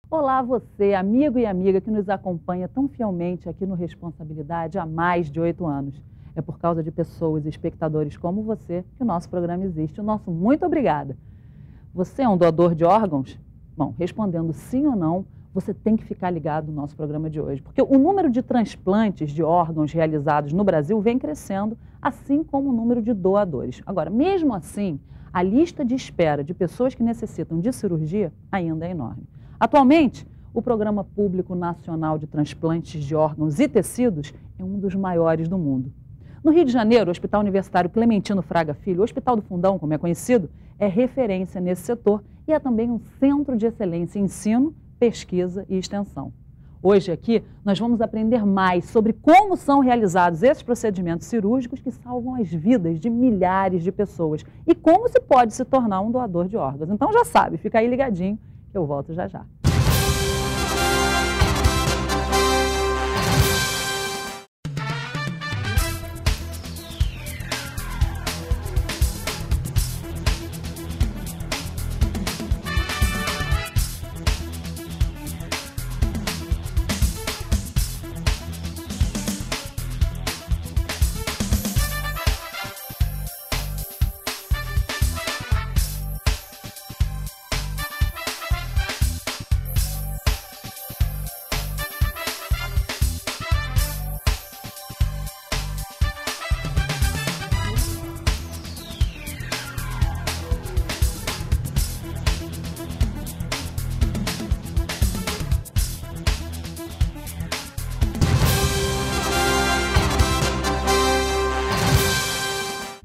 Olá, você, amigo e amiga que nos acompanha tão fielmente aqui no Responsabilidade há mais de 8 anos. É por causa de pessoas e espectadores como você que o nosso programa existe. O nosso muito obrigada. Você é um doador de órgãos? Bom, respondendo sim ou não, você tem que ficar ligado no nosso programa de hoje, porque o número de transplantes de órgãos realizados no Brasil vem crescendo, assim como o número de doadores. Agora, mesmo assim, a lista de espera de pessoas que necessitam de cirurgia ainda é enorme. Atualmente, o Programa Público Nacional de Transplantes de Órgãos e Tecidos é um dos maiores do mundo. No Rio de Janeiro, o Hospital Universitário Clementino Fraga Filho, o Hospital do Fundão, como é conhecido, é referência nesse setor e é também um centro de excelência em ensino, pesquisa e extensão. Hoje aqui nós vamos aprender mais sobre como são realizados esses procedimentos cirúrgicos que salvam as vidas de milhares de pessoas e como se pode se tornar um doador de órgãos. Então já sabe, fica aí ligadinho que eu volto já já.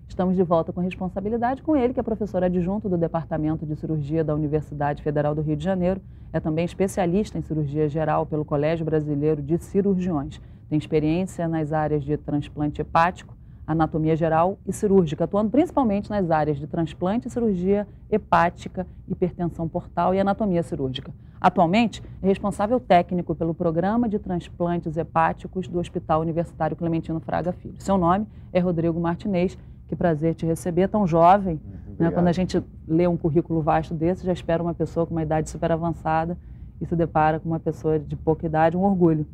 Estamos de volta com responsabilidade com ele, que é professor adjunto do Departamento de Cirurgia da Universidade Federal do Rio de Janeiro. É também especialista em cirurgia geral pelo Colégio Brasileiro de Cirurgiões. Tem experiência nas áreas de transplante hepático, anatomia geral e cirúrgica, atuando principalmente nas áreas de transplante, cirurgia hepática, hipertensão portal e anatomia cirúrgica. Atualmente, é responsável técnico pelo Programa de Transplantes Hepáticos do Hospital Universitário Clementino Fraga Filho. Seu nome é Rodrigo Martinez. Que prazer te receber, tão jovem. Né? Quando a gente lê um currículo vasto desse, já espera uma pessoa com uma idade super avançada e se depara com uma pessoa de pouca idade, um orgulho.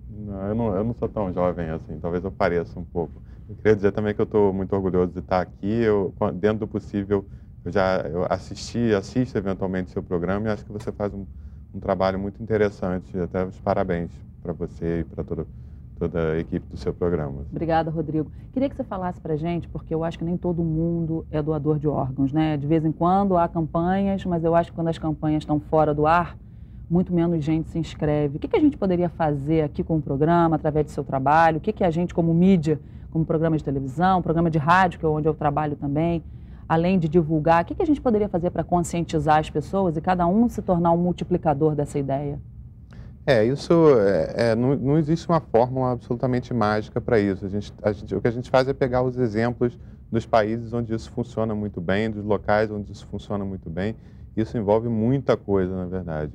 Não, eu não sou tão jovem assim, talvez eu pareça um pouco. Eu queria dizer também que eu estou muito orgulhoso de estar aqui. Dentro do possível, eu assisto eventualmente seu programa e acho que você faz um trabalho muito interessante. Até os parabéns para você e para toda a equipe do seu programa. Obrigada, Rodrigo. Queria que você falasse para a gente, porque eu acho que nem todo mundo é doador de órgãos, né? De vez em quando há campanhas, mas eu acho que quando as campanhas estão fora do ar, muito menos gente se inscreve. O que a gente poderia fazer aqui com o programa, através do seu trabalho? O que a gente, como mídia, como programa de televisão, programa de rádio, que é onde eu trabalho também, além de divulgar, o que a gente poderia fazer para conscientizar as pessoas e cada um se tornar um multiplicador dessa ideia? Não existe uma fórmula absolutamente mágica para isso. O que a gente faz é pegar os exemplos dos países onde isso funciona muito bem, dos locais onde isso funciona muito bem. Isso envolve muita coisa, na verdade.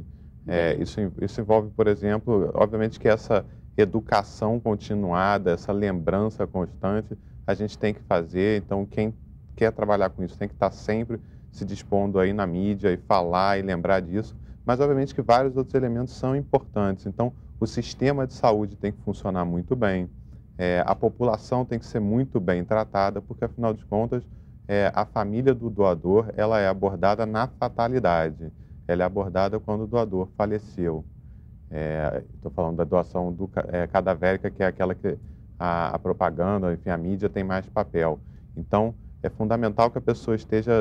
Isso envolve, por exemplo, obviamente que essa educação continuada, essa lembrança constante, a gente tem que fazer. Então, quem quer trabalhar com isso tem que estar sempre se dispondo aí na mídia e falar e lembrar disso. Mas, obviamente, que vários outros elementos são importantes. Então, o sistema de saúde tem que funcionar muito bem, a população tem que ser muito bem tratada, porque, afinal de contas, a família do doador ela é abordada na fatalidade. Ela é abordada quando o doador faleceu. Estou falando da doação cadavérica, que é aquela que a propaganda, enfim, a mídia tem mais papel. Então, é fundamental que a pessoa esteja,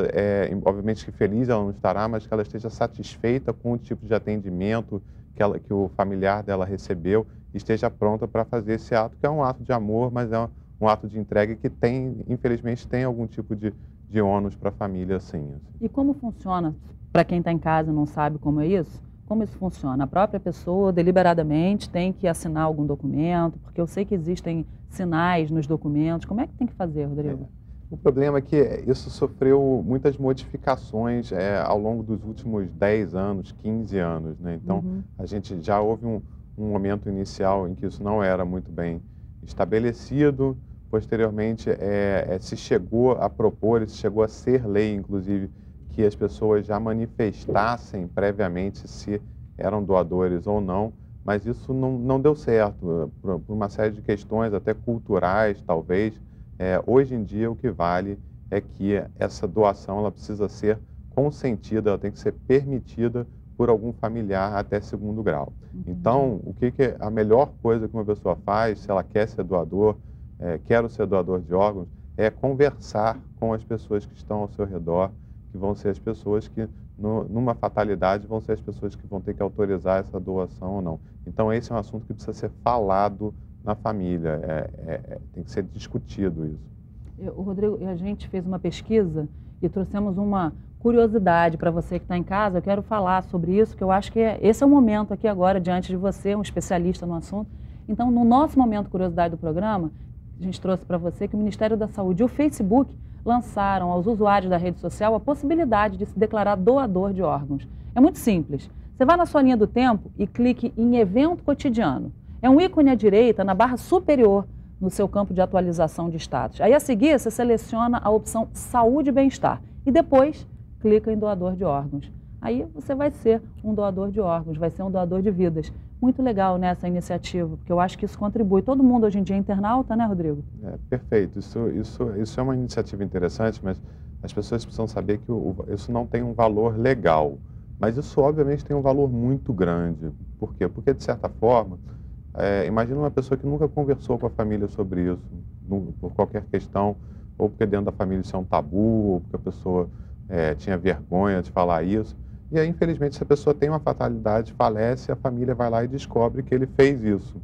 obviamente que feliz ela não estará, mas que ela esteja satisfeita com o tipo de atendimento que o familiar dela recebeu e esteja pronta para fazer esse ato, que é um ato de amor, mas é um ato de entrega que infelizmente, tem algum tipo de ônus para a família, sim. E como funciona, para quem está em casa e não sabe como é isso, como isso funciona? A própria pessoa, deliberadamente, tem que assinar algum documento, porque eu sei que existem sinais nos documentos. Como é que tem que fazer, Rodrigo? O problema é que isso sofreu muitas modificações ao longo dos últimos 10 anos, 15 anos, né? Então, a gente já houve um momento inicial em que isso não era muito bem estabelecido. Posteriormente, se chegou a propor, se chegou a ser lei, inclusive, que as pessoas já manifestassem previamente se eram doadores ou não, mas isso não deu certo, por uma série de questões, até culturais, talvez. Hoje em dia, o que vale é que essa doação ela precisa ser consentida, ela tem que ser permitida por algum familiar até segundo grau. Então, o que é a melhor coisa que uma pessoa faz, se ela quer ser doador, quero ser doador de órgãos, é conversar com as pessoas que estão ao seu redor, que vão ser as pessoas que, numa fatalidade, vão ser as pessoas que vão ter que autorizar essa doação ou não. Então, esse é um assunto que precisa ser falado na família, tem que ser discutido isso. Rodrigo, a gente fez uma pesquisa e trouxemos uma curiosidade para você que está em casa. Eu quero falar sobre isso, que eu acho que esse é o momento aqui agora, diante de você, um especialista no assunto. Então, no nosso momento curiosidade do programa, a gente trouxe para você que o Ministério da Saúde e o Facebook lançaram aos usuários da rede social a possibilidade de se declarar doador de órgãos. É muito simples. Você vai na sua linha do tempo e clique em evento cotidiano. É um ícone à direita, na barra superior, no seu campo de atualização de status. Aí, a seguir, você seleciona a opção Saúde e Bem-Estar e depois clica em doador de órgãos. Aí você vai ser um doador de órgãos, vai ser um doador de vidas. Muito legal, né, essa iniciativa, porque eu acho que isso contribui. Todo mundo hoje em dia é internauta, né, Rodrigo? Perfeito. Isso é uma iniciativa interessante, mas as pessoas precisam saber que isso não tem um valor legal. Mas isso, obviamente, tem um valor muito grande. Por quê? Porque, de certa forma, imagina uma pessoa que nunca conversou com a família sobre isso, por qualquer questão, ou porque dentro da família isso é um tabu, ou porque a pessoa tinha vergonha de falar isso. E aí, infelizmente, se a pessoa tem uma fatalidade, falece, a família vai lá e descobre que ele fez isso.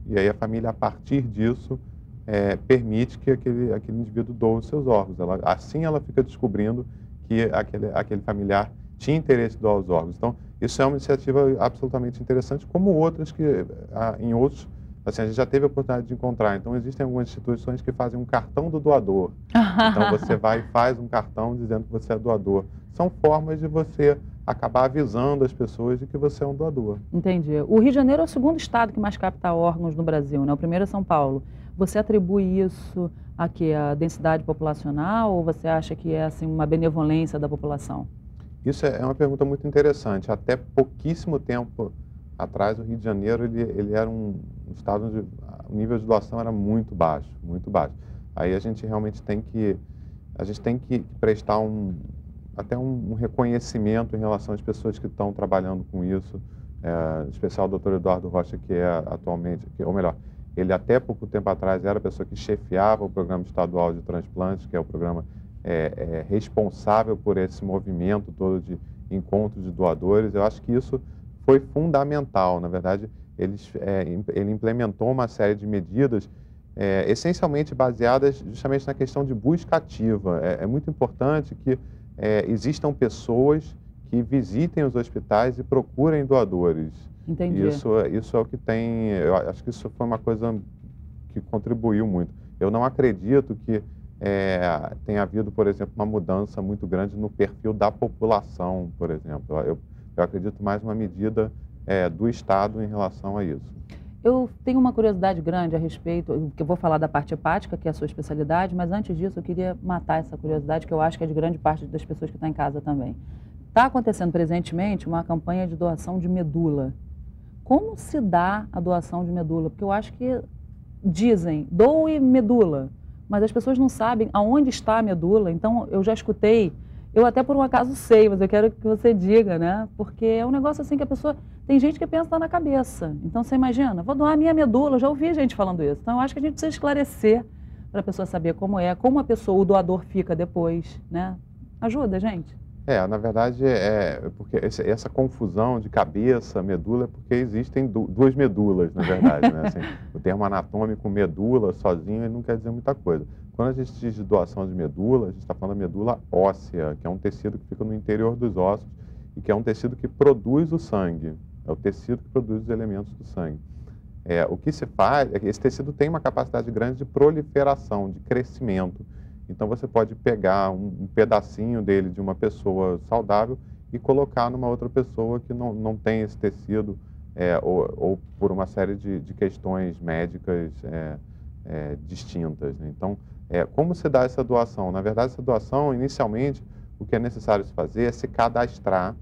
E aí a família, a partir disso, permite que aquele indivíduo doe os seus órgãos. Assim ela fica descobrindo que aquele familiar tinha interesse em doar os órgãos. Então, isso é uma iniciativa absolutamente interessante, como outras que em outros, assim, a gente já teve a oportunidade de encontrar. Então, existem algumas instituições que fazem um cartão do doador. Então, você vai e faz um cartão dizendo que você é doador. São formas de você acabar avisando as pessoas de que você é um doador. Entendi. O Rio de Janeiro é o segundo estado que mais capta órgãos no Brasil, né? O primeiro é São Paulo. Você atribui isso a quê? A densidade populacional ou você acha que é assim, uma benevolência da população? Isso é uma pergunta muito interessante. Até pouquíssimo tempo atrás, o Rio de Janeiro ele era um estado onde o nível de doação era muito baixo, muito baixo. Aí a gente realmente tem que prestar até um reconhecimento em relação às pessoas que estão trabalhando com isso, em especial o doutor Eduardo Rocha, que é atualmente, ou melhor, ele até pouco tempo atrás era a pessoa que chefiava o Programa Estadual de Transplantes, que é o programa responsável por esse movimento todo de encontros de doadores. Eu acho que isso foi fundamental. Na verdade, ele implementou uma série de medidas essencialmente baseadas justamente na questão de busca ativa. É muito importante que existam pessoas que visitem os hospitais e procurem doadores. Entendi. Isso é o que tem. Eu acho que isso foi uma coisa que contribuiu muito. Eu não acredito que tenha havido, por exemplo, uma mudança muito grande no perfil da população, por exemplo. Eu acredito mais uma medida do Estado em relação a isso. Eu tenho uma curiosidade grande a respeito, que eu vou falar da parte hepática, que é a sua especialidade, mas antes disso eu queria matar essa curiosidade, que eu acho que é de grande parte das pessoas que estão em casa também. Está acontecendo presentemente uma campanha de doação de medula. Como se dá a doação de medula? Porque eu acho que dizem, doe medula, mas as pessoas não sabem aonde está a medula. Então, eu já escutei, eu até por um acaso sei, mas eu quero que você diga, né? Porque é um negócio assim que a pessoa... Tem gente que pensa na cabeça. Então, você imagina, vou doar a minha medula, eu já ouvi gente falando isso. Então, eu acho que a gente precisa esclarecer para a pessoa saber como a pessoa, o doador fica depois, né? Ajuda, gente. Na verdade, porque essa confusão de cabeça, medula, é porque existem duas medulas, na verdade, né? Assim, o termo anatômico medula sozinho ele não quer dizer muita coisa. Quando a gente diz de doação de medula, a gente está falando da medula óssea, que é um tecido que fica no interior dos ossos e que é um tecido que produz o sangue. É o tecido que produz os elementos do sangue. O que se faz é que esse tecido tem uma capacidade grande de proliferação, de crescimento. Então, você pode pegar um pedacinho dele de uma pessoa saudável e colocar numa outra pessoa que não tem esse tecido ou por uma série de questões médicas distintas, né? Então, como se dá essa doação? Na verdade, essa doação, inicialmente, o que é necessário se fazer é se cadastrar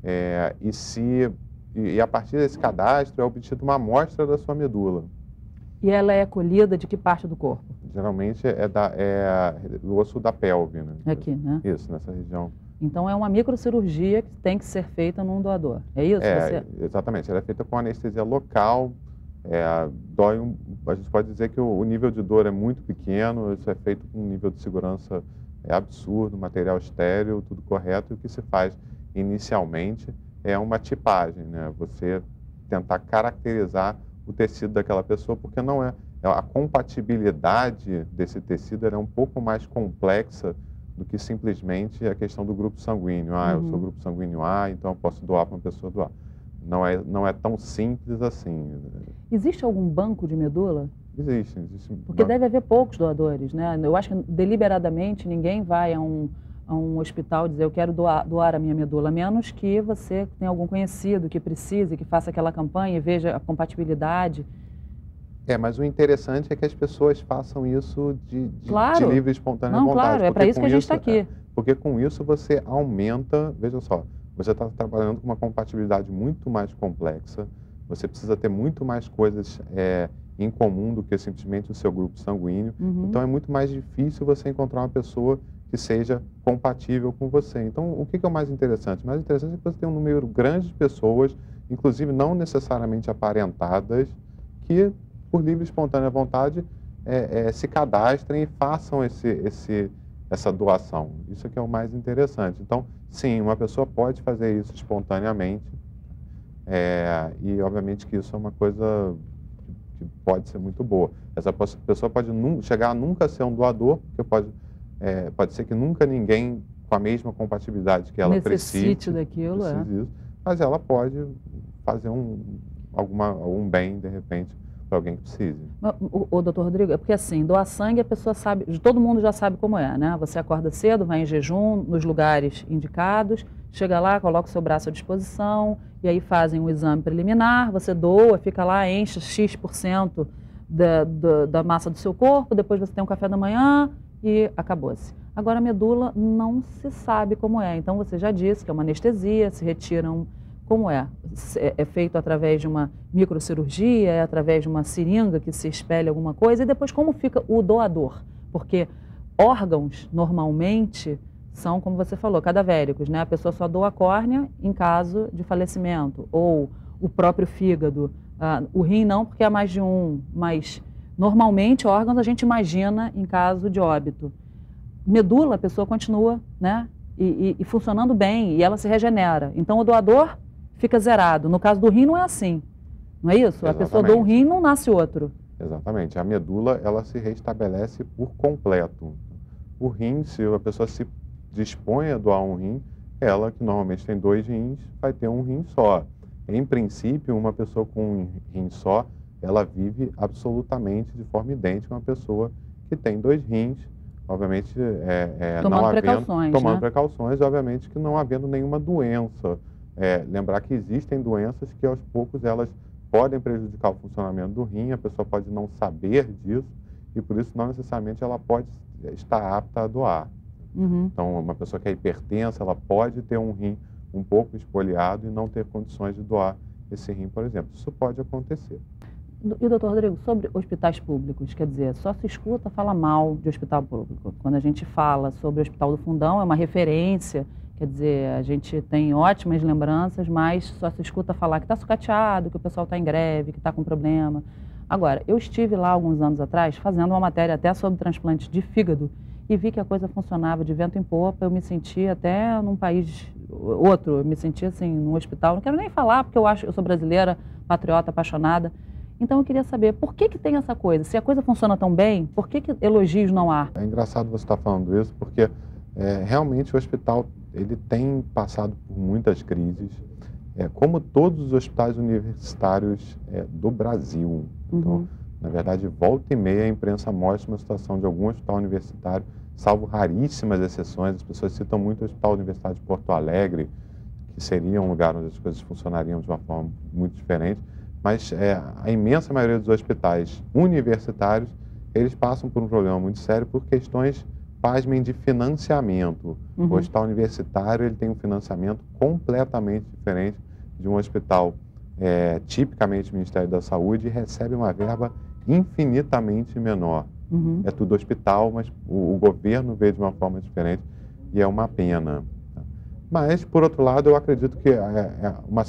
E a partir desse cadastro é obtida uma amostra da sua medula. E ela é colhida de que parte do corpo? Geralmente é do osso da pelve, né? Aqui, né? Isso, nessa região. Então é uma microcirurgia que tem que ser feita num doador, é isso? Exatamente, ela é feita com anestesia local, a gente pode dizer que o nível de dor é muito pequeno, isso é feito com um nível de segurança absurdo, material estéril, tudo correto, e o que se faz inicialmente é uma tipagem, né? Você tentar caracterizar o tecido daquela pessoa, porque não a compatibilidade desse tecido é um pouco mais complexa do que simplesmente a questão do grupo sanguíneo. Eu sou grupo sanguíneo A, então eu posso doar para uma pessoa doar. Não é tão simples assim. Existe algum banco de medula? Existe. Porque deve haver poucos doadores, né? Eu acho que deliberadamente ninguém vai a um hospital dizer eu quero doar a minha medula, a menos que você tenha algum conhecido que precise, que faça aquela campanha e veja a compatibilidade. Mas o interessante é que as pessoas façam isso de livre e espontânea vontade. Claro, é para isso que a gente está aqui. Porque com isso você aumenta, veja só, você está trabalhando com uma compatibilidade muito mais complexa, você precisa ter muito mais coisas em comum do que simplesmente o seu grupo sanguíneo, então é muito mais difícil você encontrar uma pessoa que seja compatível com você. Então, o que é o mais interessante? O mais interessante é que você tem um número grande de pessoas, inclusive não necessariamente aparentadas, que por livre e espontânea vontade, se cadastrem e façam essa doação. Isso é que é o mais interessante. Então, sim, uma pessoa pode fazer isso espontaneamente e, obviamente, que isso é uma coisa que pode ser muito boa. Essa pessoa pode chegar a nunca ser um doador, porque pode ser que nunca ninguém com a mesma compatibilidade que ela necessite daquilo, isso, mas ela pode fazer algum bem, de repente, para alguém que precise. O doutor Rodrigo, é porque assim, doar sangue a pessoa sabe, todo mundo já sabe como é, né? Você acorda cedo, vai em jejum, nos lugares indicados, chega lá, coloca o seu braço à disposição, e aí fazem um exame preliminar, você doa, fica lá, enche X% da massa do seu corpo, depois você tem um café da manhã e acabou-se. Agora a medula não se sabe como é, então você já disse que é uma anestesia, se retiram. Como é? É feito através de uma microcirurgia, é através de uma seringa que se espelha alguma coisa? E depois como fica o doador? Porque órgãos, normalmente, são, como você falou, cadavéricos, né? A pessoa só doa a córnea em caso de falecimento, ou o próprio fígado. O rim não, porque é mais de um, mas normalmente órgãos a gente imagina em caso de óbito. Medula, a pessoa continua, né? E funcionando bem, e ela se regenera. Então o doador fica zerado. No caso do rim não é assim, não é isso? Exatamente. A pessoa doa um rim e não nasce outro. Exatamente. A medula, ela se restabelece por completo. O rim, se a pessoa se dispõe a doar um rim, ela, que normalmente tem 2 rins, vai ter um rim só. Em princípio, uma pessoa com um rim só, ela vive absolutamente de forma idêntica a uma pessoa que tem 2 rins, obviamente tomando precauções, obviamente que não havendo nenhuma doença. Lembrar que existem doenças que aos poucos elas podem prejudicar o funcionamento do rim, a pessoa pode não saber disso e por isso não necessariamente ela pode estar apta a doar. Então, uma pessoa que é hipertensa, ela pode ter um rim um pouco espoliado e não ter condições de doar esse rim, por exemplo. Isso pode acontecer. E, doutor Rodrigo, sobre hospitais públicos, quer dizer, só se escuta falar mal de hospital público. Quando a gente fala sobre o Hospital do Fundão, é uma referência, quer dizer, a gente tem ótimas lembranças, mas só se escuta falar que está sucateado, que o pessoal está em greve, que está com problema. Agora, eu estive lá alguns anos atrás fazendo uma matéria até sobre transplante de fígado e vi que a coisa funcionava de vento em popa. Eu me senti até num país outro, eu me senti assim, num hospital. Não quero nem falar, porque eu sou brasileira, patriota, apaixonada. Então eu queria saber, por que tem essa coisa? Se a coisa funciona tão bem, por que elogios não há? É engraçado você estar falando isso, porque realmente o hospital ele tem passado por muitas crises, como todos os hospitais universitários do Brasil. Então, na verdade, volta e meia a imprensa mostra uma situação de algum hospital universitário, salvo raríssimas exceções. As pessoas citam muito o Hospital Universitário de Porto Alegre, que seria um lugar onde as coisas funcionariam de uma forma muito diferente. Mas a imensa maioria dos hospitais universitários, eles passam por um problema muito sério por questões pasmem, de financiamento. O hospital universitário ele tem um financiamento completamente diferente de um hospital tipicamente Ministério da Saúde e recebe uma verba infinitamente menor. É tudo hospital, mas o governo vê de uma forma diferente e é uma pena. Mas, por outro lado, eu acredito que uma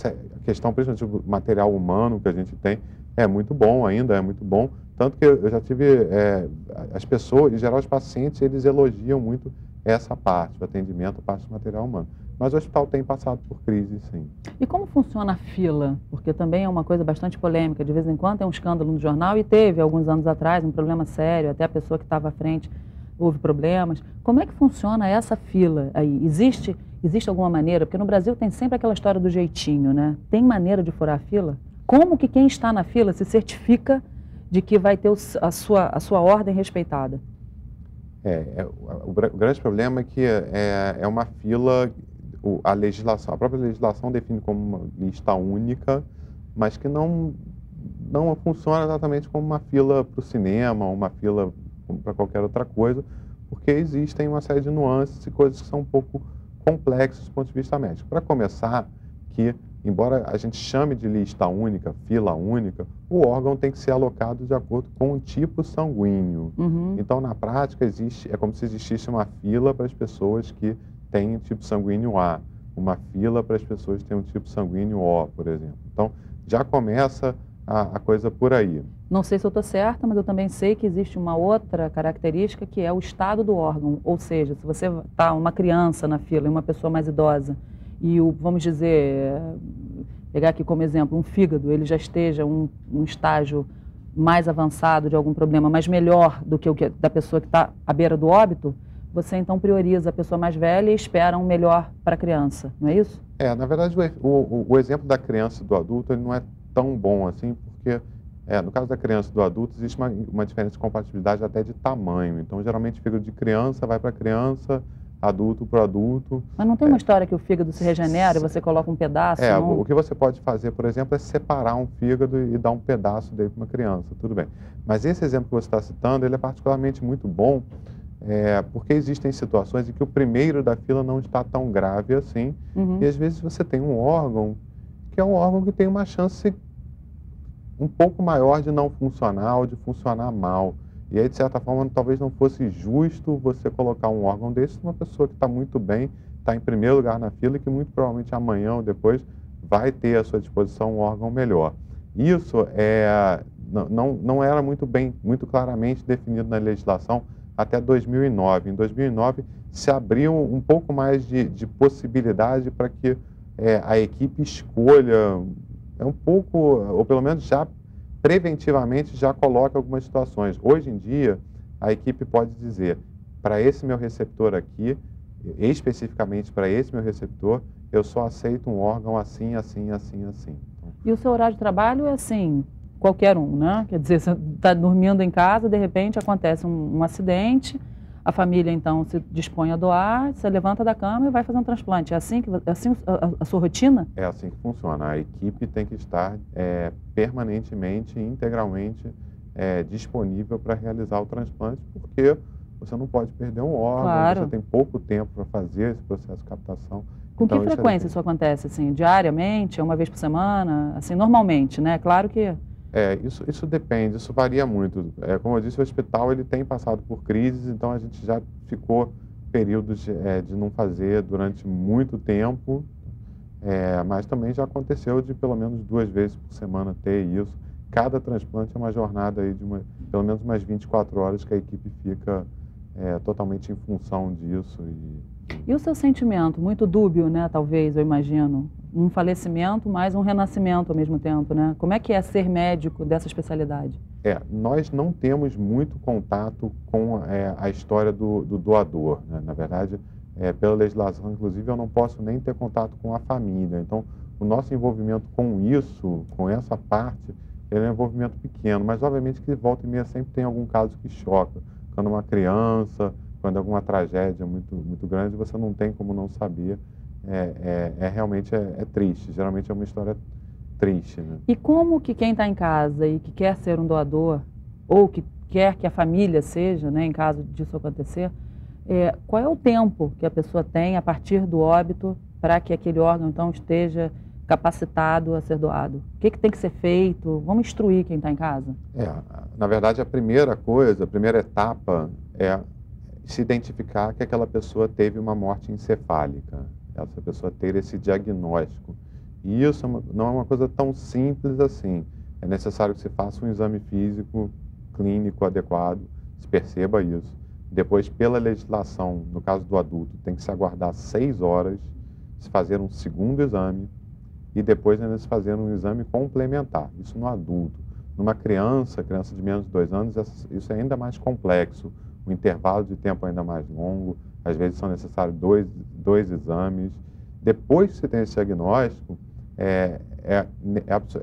questão, principalmente do material humano que a gente tem, é muito bom ainda, é muito bom. Tanto que eu já tive, as pessoas, em geral os pacientes, eles elogiam muito essa parte, o atendimento, a parte do material humano. Mas o hospital tem passado por crise, sim. E como funciona a fila? Porque também é uma coisa bastante polêmica. De vez em quando tem um escândalo no jornal e teve, alguns anos atrás, um problema sério, até a pessoa que estava à frente houve problemas. Como é que funciona essa fila aí? Existe alguma maneira? Porque no Brasil tem sempre aquela história do jeitinho, né? Tem maneira de furar a fila? Como que quem está na fila se certifica de que vai ter a sua ordem respeitada? O grande problema é que é uma fila, a própria legislação define como uma lista única, mas que não funciona exatamente como uma fila para o cinema, uma fila para qualquer outra coisa, porque existem uma série de nuances e coisas que são um pouco complexas do ponto de vista médico. Para começar, que embora a gente chame de lista única, fila única, o órgão tem que ser alocado de acordo com o tipo sanguíneo. Então, na prática, é como se existisse uma fila para as pessoas que têm tipo sanguíneo A, uma fila para as pessoas que têm um tipo sanguíneo O, por exemplo. Então, já começa a coisa por aí. Não sei se eu estou certa, mas eu também sei que existe uma outra característica que é o estado do órgão. Ou seja, se você está uma criança na fila e uma pessoa mais idosa, e vamos dizer, pegar aqui como exemplo, um fígado, ele já esteja um estágio mais avançado de algum problema, mas melhor do que o da pessoa que está à beira do óbito, você então prioriza a pessoa mais velha e espera um melhor para a criança, não é isso? Na verdade, o exemplo da criança e do adulto ele não é tão bom assim, porque no caso da criança e do adulto existe uma diferença de compatibilidade até de tamanho. Então, geralmente, o fígado de criança vai para criança, adulto para adulto. Mas não tem uma história que o fígado se regenera e você coloca um pedaço? O que você pode fazer, por exemplo, é separar um fígado e dar um pedaço dele para uma criança, tudo bem. Mas esse exemplo que você está citando, ele é particularmente muito bom, porque existem situações em que o primeiro da fila não está tão grave assim, e às vezes você tem um órgão que é um órgão que tem uma chance um pouco maior de não funcionar ou de funcionar mal. E aí, de certa forma, talvez não fosse justo você colocar um órgão desse numa pessoa que está muito bem, está em primeiro lugar na fila e que muito provavelmente amanhã ou depois vai ter à sua disposição um órgão melhor. Isso não era muito claramente definido na legislação até 2009. Em 2009, se abriu um pouco mais de possibilidade para que a equipe escolha um pouco, ou pelo menos já preventivamente já coloca algumas situações. Hoje em dia, a equipe pode dizer, para esse meu receptor aqui, especificamente para esse meu receptor, eu só aceito um órgão assim, assim, assim, assim. E o seu horário de trabalho é assim, qualquer um, né? Quer dizer, você está dormindo em casa, de repente acontece um acidente, a família então se dispõe a doar, você levanta da cama e vai fazer um transplante. É assim a sua rotina? É assim que funciona. A equipe tem que estar permanentemente, integralmente disponível para realizar o transplante, porque você não pode perder um órgão, claro. Você tem pouco tempo para fazer esse processo de captação. Com que frequência isso acontece? Assim, diariamente, uma vez por semana? Assim, normalmente, né? Claro que... Isso depende, isso varia muito. Como eu disse, o hospital ele tem passado por crises, então a gente já ficou períodos de não fazer durante muito tempo, mas também já aconteceu de pelo menos 2 vezes por semana ter isso. Cada transplante é uma jornada aí de pelo menos umas 24 horas que a equipe fica totalmente em função disso. E o seu sentimento? Muito dúbio, né? Talvez, eu imagino. Um falecimento, mais um renascimento ao mesmo tempo, né? Como é que é ser médico dessa especialidade? Nós não temos muito contato com a história do doador, né? Na verdade, pela legislação, inclusive, eu não posso nem ter contato com a família. Então, o nosso envolvimento com isso, com essa parte, ele é um envolvimento pequeno, mas obviamente que volta e meia sempre tem algum caso que choca. Quando uma criança, quando alguma tragédia muito, muito grande, você não tem como não saber. Realmente triste, geralmente é uma história triste, né? E como que quem está em casa e que quer ser um doador, ou que quer que a família seja, né, em caso disso acontecer, Qual é o tempo que a pessoa tem a partir do óbito para que aquele órgão, então, esteja capacitado a ser doado? O que tem que ser feito? Vamos instruir quem está em casa? Na verdade, a primeira coisa, a primeira etapa é se identificar que aquela pessoa teve uma morte encefálica, essa pessoa ter esse diagnóstico. E isso não é uma coisa tão simples assim. É necessário que se faça um exame físico clínico adequado, se perceba isso. Depois, pela legislação, no caso do adulto, tem que se aguardar 6 horas, se fazer um segundo exame e depois ainda se fazer um exame complementar. Isso no adulto. Numa criança de menos de 2 anos, isso é ainda mais complexo. O intervalo de tempo é ainda mais longo, às vezes são necessários dois exames. Depois que você tem esse diagnóstico, é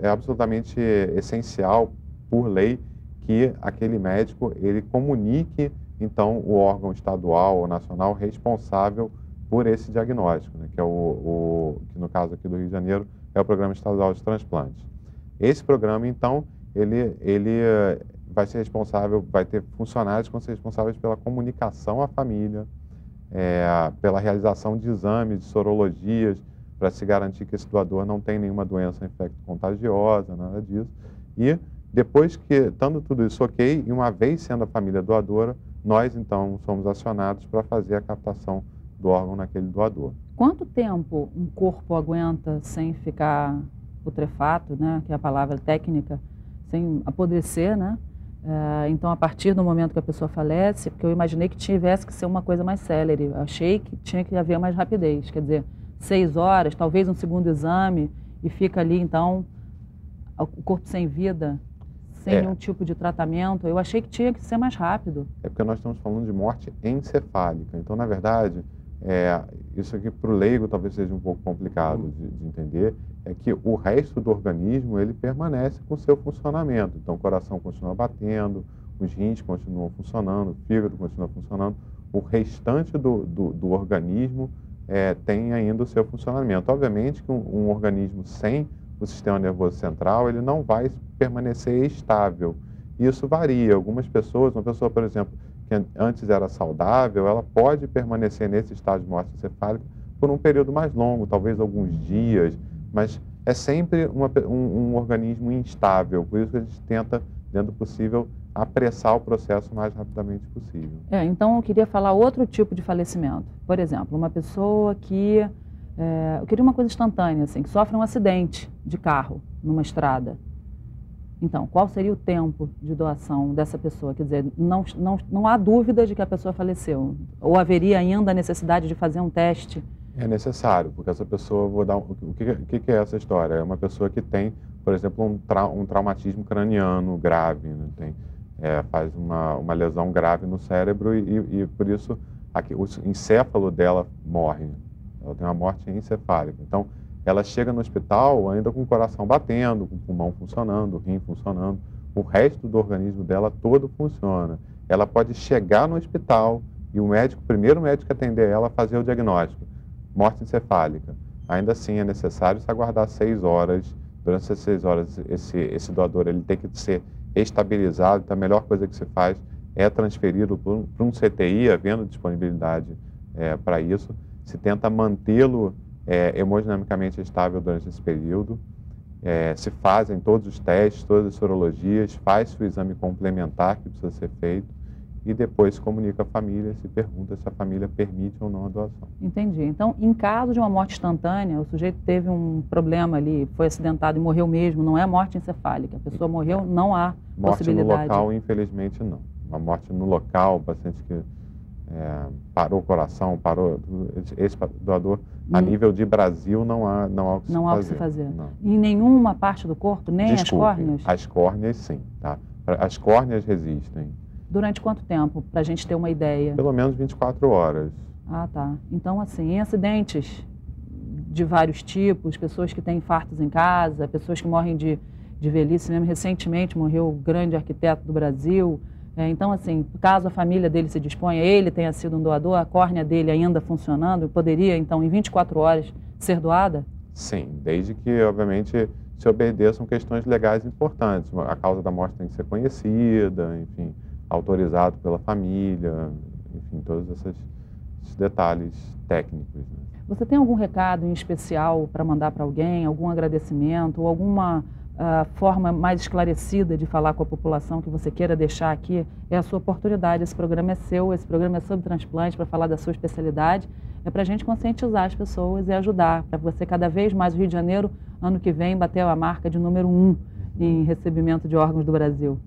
absolutamente essencial, por lei, que aquele médico ele comunique, então, o órgão estadual ou nacional responsável por esse diagnóstico, né, que que no caso aqui do Rio de Janeiro é o Programa Estadual de Transplantes. Esse programa, então, ele vai ser responsável, vai ter funcionários que vão ser responsáveis pela comunicação à família, pela realização de exames, de sorologias, para se garantir que esse doador não tem nenhuma doença infecto-contagiosa, nada disso. E depois que, estando tudo isso ok, e uma vez sendo a família doadora, nós, então, somos acionados para fazer a captação do órgão naquele doador. Quanto tempo um corpo aguenta sem ficar putrefato, né, que é a palavra técnica, sem apodrecer, né? Então, a partir do momento que a pessoa falece, porque eu imaginei que tivesse que ser uma coisa mais célere, eu achei que tinha que haver mais rapidez, quer dizer, 6 horas, talvez um segundo exame, e fica ali, então, o corpo sem vida, sem nenhum tipo de tratamento. Eu achei que tinha que ser mais rápido. É porque nós estamos falando de morte encefálica. Então, na verdade, isso aqui para o leigo talvez seja um pouco complicado de entender, é que o resto do organismo ele permanece com seu funcionamento. Então, o coração continua batendo, os rins continuam funcionando, o fígado continua funcionando, o restante do organismo tem ainda o seu funcionamento. Obviamente que um organismo sem o sistema nervoso central, ele não vai permanecer estável. Isso varia. Algumas pessoas, uma pessoa, por exemplo, que antes era saudável, ela pode permanecer nesse estado de morte encefálica por um período mais longo, talvez alguns dias, mas é sempre um organismo instável. Por isso que a gente tenta, dentro do possível, apressar o processo o mais rapidamente possível. Então, eu queria falar outro tipo de falecimento. Por exemplo, uma pessoa que... eu queria uma coisa instantânea, assim, que sofre um acidente de carro numa estrada. Então, qual seria o tempo de doação dessa pessoa? Quer dizer, não há dúvida de que a pessoa faleceu. Ou haveria ainda a necessidade de fazer um teste? É necessário, porque essa pessoa, o que é essa história? É uma pessoa que tem, por exemplo, um traumatismo craniano grave, né? Faz uma lesão grave no cérebro e por isso o encéfalo dela morre. Ela tem uma morte encefálica. Então, ela chega no hospital ainda com o coração batendo, com o pulmão funcionando, o rim funcionando, o resto do organismo dela todo funciona. Ela pode chegar no hospital e o primeiro médico que atender ela, fazer o diagnóstico, morte encefálica. Ainda assim é necessário se aguardar 6 horas. Durante essas 6 horas, esse doador ele tem que ser estabilizado. Então, a melhor coisa que se faz é transferi-lo para um CTI, havendo disponibilidade para isso. Se tenta mantê-lo hemodinamicamente estável durante esse período, se fazem todos os testes, todas as sorologias, faz-se o exame complementar que precisa ser feito e depois se comunica à família, se pergunta se a família permite ou não a doação. Entendi. Então, em caso de uma morte instantânea, o sujeito teve um problema ali, foi acidentado e morreu mesmo, não é morte encefálica, a pessoa morreu, não há possibilidade. Morte no local, infelizmente, não. Uma morte no local, o paciente que parou o coração, esse doador, a nível de Brasil, não há o que se fazer. Não há o que se fazer. Não. Em nenhuma parte do corpo, nem as córneas? As córneas, sim. Tá? As córneas resistem. Durante quanto tempo, para a gente ter uma ideia? Pelo menos 24 horas. Ah, tá. Então, assim, em acidentes de vários tipos, pessoas que têm infartos em casa, pessoas que morrem de velhice mesmo. Recentemente morreu o grande arquiteto do Brasil. Então, assim, caso a família dele se disponha, ele tenha sido um doador, a córnea dele ainda funcionando, poderia, então, em 24 horas, ser doada? Sim, desde que, obviamente, se obedeçam questões legais importantes. A causa da morte tem que ser conhecida, enfim, autorizado pela família, enfim, todos esses detalhes técnicos, né? Você tem algum recado em especial para mandar para alguém, algum agradecimento ou alguma forma mais esclarecida de falar com a população que você queira deixar aqui? É a sua oportunidade, esse programa é seu, esse programa é sobre transplante, para falar da sua especialidade, é para a gente conscientizar as pessoas e ajudar, para você cada vez mais, o Rio de Janeiro, ano que vem, bater a marca de número 1 em recebimento de órgãos do Brasil.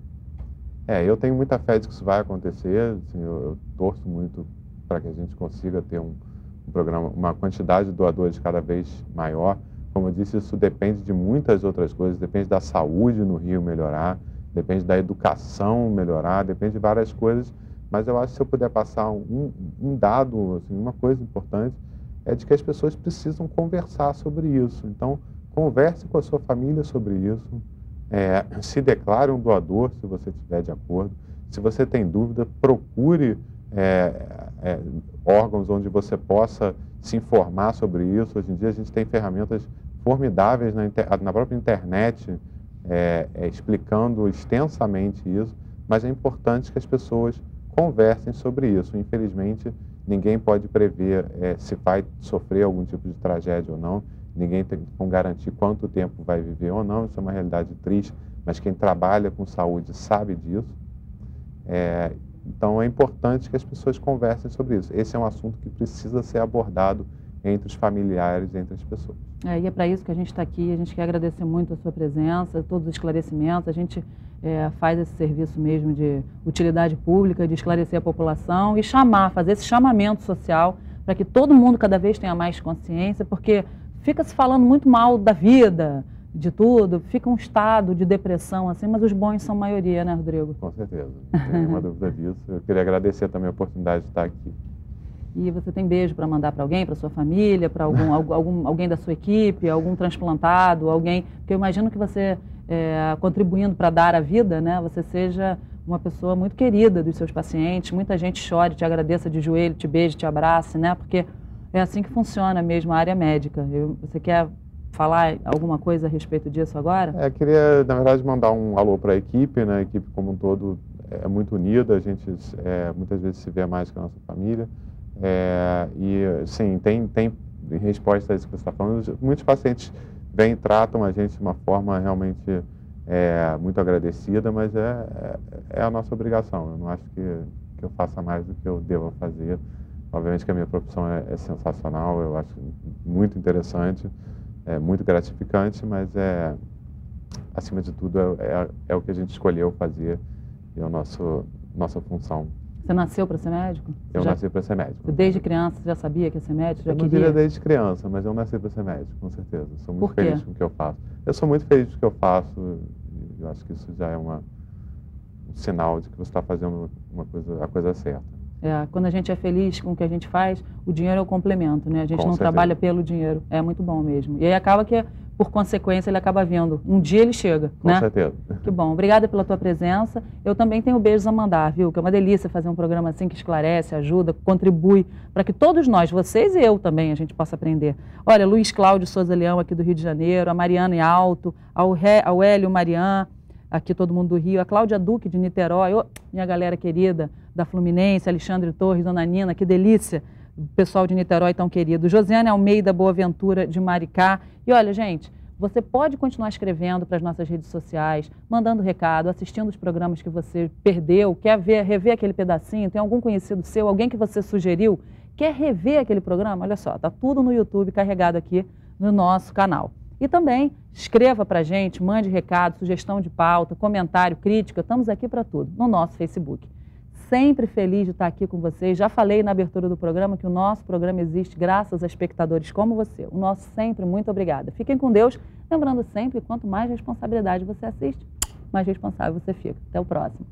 Eu tenho muita fé de que isso vai acontecer, assim, eu torço muito para que a gente consiga ter um programa, uma quantidade de doadores cada vez maior. Como eu disse, isso depende de muitas outras coisas, depende da saúde no Rio melhorar, depende da educação melhorar, depende de várias coisas, mas eu acho que se eu puder passar um dado, assim, uma coisa importante, é de que as pessoas precisam conversar sobre isso. Então, converse com a sua família sobre isso, se declare um doador, se você estiver de acordo. Se você tem dúvida, procure órgãos onde você possa se informar sobre isso. Hoje em dia a gente tem ferramentas formidáveis na própria internet explicando extensamente isso, mas é importante que as pessoas conversem sobre isso. Infelizmente, ninguém pode prever se vai sofrer algum tipo de tragédia ou não, ninguém tem como garantir quanto tempo vai viver ou não, isso é uma realidade triste, mas quem trabalha com saúde sabe disso. Então é importante que as pessoas conversem sobre isso. Esse é um assunto que precisa ser abordado entre os familiares, entre as pessoas. E é para isso que a gente está aqui, a gente quer agradecer muito a sua presença, todos os esclarecimentos, a gente faz esse serviço mesmo de utilidade pública, de esclarecer a população e fazer esse chamamento social para que todo mundo cada vez tenha mais consciência, porque fica se falando muito mal da vida, de tudo, fica um estado de depressão, assim, mas os bons são maioria, né, Rodrigo? Com certeza, não tenho nenhuma dúvida disso. Eu queria agradecer também a oportunidade de estar aqui. E você tem beijo para mandar para alguém, para sua família, para alguém da sua equipe, algum transplantado, alguém... Porque eu imagino que você, contribuindo para dar a vida, né, você seja uma pessoa muito querida dos seus pacientes, muita gente chore, te agradeça de joelho, te beije, te abrace, né, porque é assim que funciona mesmo a área médica. Você quer falar alguma coisa a respeito disso agora? Queria, na verdade, mandar um alô para a equipe, né? A equipe como um todo é muito unida, a gente muitas vezes se vê mais que a nossa família. E, sim, tem em resposta a isso que você está falando, muitos pacientes vêm e tratam a gente de uma forma realmente muito agradecida, mas é a nossa obrigação. Eu não acho que eu faça mais do que eu devo fazer. Obviamente que a minha profissão é sensacional, eu acho muito interessante, muito gratificante, mas acima de tudo é o que a gente escolheu fazer e é a nossa função. Você nasceu para ser médico? Eu nasci para ser médico. Desde criança você já sabia que ia ser médico? Eu não diria desde criança, mas eu nasci para ser médico, com certeza. Sou muito feliz com o que eu faço. Eu sou muito feliz com o que eu faço e eu acho que isso já é um sinal de que você está fazendo a coisa certa. Quando a gente é feliz com o que a gente faz, o dinheiro é o complemento, né? A gente não trabalha pelo dinheiro, é muito bom mesmo. E aí acaba que, por consequência, ele acaba vindo. Um dia ele chega, né? Com certeza. Que bom. Obrigada pela tua presença. Eu também tenho beijos a mandar, viu? Que é uma delícia fazer um programa assim que esclarece, ajuda, contribui, para que todos nós, vocês e eu também, a gente possa aprender. Olha, Luiz Cláudio Souza Leão, aqui do Rio de Janeiro, a Mariana em Alto, ao Hélio Marian, aqui todo mundo do Rio, a Cláudia Duque de Niterói, minha galera querida da Fluminense, Alexandre Torres, Dona Nina, que delícia, o pessoal de Niterói tão querido, Josiane Almeida Boaventura de Maricá. E olha, gente, você pode continuar escrevendo para as nossas redes sociais, mandando recado, assistindo os programas que você perdeu, quer rever aquele pedacinho, tem algum conhecido seu, alguém que você sugeriu, quer rever aquele programa? Olha só, tá tudo no YouTube carregado aqui no nosso canal. E também escreva para a gente, mande recado, sugestão de pauta, comentário, crítica, estamos aqui para tudo, no nosso Facebook. Sempre feliz de estar aqui com vocês. Já falei na abertura do programa que o nosso programa existe graças a espectadores como você. O nosso sempre, muito obrigada. Fiquem com Deus. Lembrando sempre, quanto mais responsabilidade você assiste, mais responsável você fica. Até o próximo.